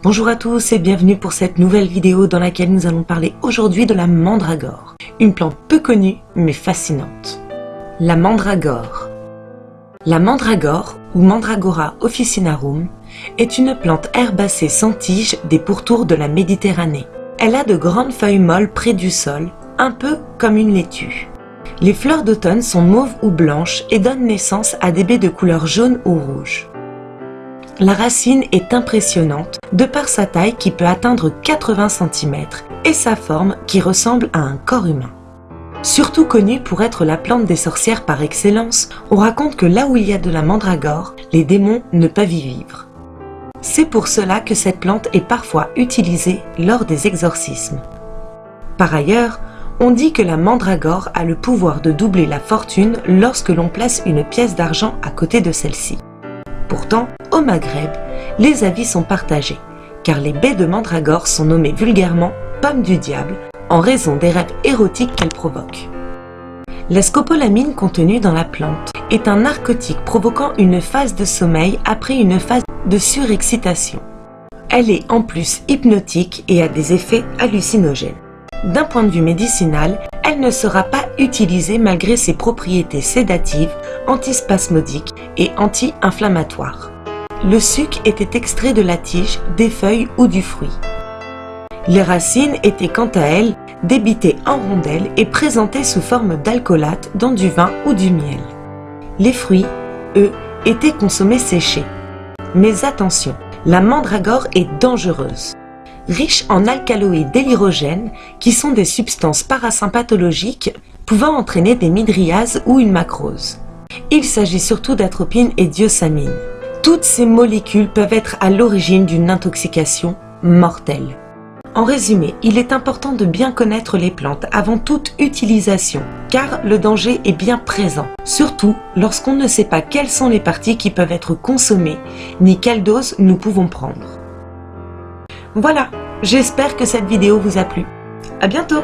Bonjour à tous et bienvenue pour cette nouvelle vidéo dans laquelle nous allons parler aujourd'hui de la mandragore, une plante peu connue mais fascinante. La mandragore. La mandragore, ou Mandragora officinarum, est une plante herbacée sans tige des pourtours de la Méditerranée. Elle a de grandes feuilles molles près du sol, un peu comme une laitue. Les fleurs d'automne sont mauves ou blanches et donnent naissance à des baies de couleur jaune ou rouge. La racine est impressionnante de par sa taille qui peut atteindre 80 cm et sa forme qui ressemble à un corps humain. Surtout connue pour être la plante des sorcières par excellence, on raconte que là où il y a de la mandragore, les démons ne peuvent y vivre. C'est pour cela que cette plante est parfois utilisée lors des exorcismes. Par ailleurs, on dit que la mandragore a le pouvoir de doubler la fortune lorsque l'on place une pièce d'argent à côté de celle-ci. Pourtant, au Maghreb, les avis sont partagés, car les baies de mandragore sont nommées vulgairement « pommes du diable » en raison des rêves érotiques qu'elles provoquent. La scopolamine contenue dans la plante est un narcotique provoquant une phase de sommeil après une phase de surexcitation. Elle est en plus hypnotique et a des effets hallucinogènes. D'un point de vue médicinal, elle ne sera pas utilisée malgré ses propriétés sédatives, antispasmodiques et anti-inflammatoires. Le suc était extrait de la tige, des feuilles ou du fruit. Les racines étaient quant à elles débitées en rondelles et présentées sous forme d'alcoolate dans du vin ou du miel. Les fruits, eux, étaient consommés séchés. Mais attention, la mandragore est dangereuse. Riche en alcaloïdes délirogènes qui sont des substances parasympathologiques pouvant entraîner des mydriases ou une macrose. Il s'agit surtout d'atropine et d'iosamine. Toutes ces molécules peuvent être à l'origine d'une intoxication mortelle. En résumé, il est important de bien connaître les plantes avant toute utilisation, car le danger est bien présent, surtout lorsqu'on ne sait pas quelles sont les parties qui peuvent être consommées, ni quelle dose nous pouvons prendre. Voilà, j'espère que cette vidéo vous a plu. À bientôt!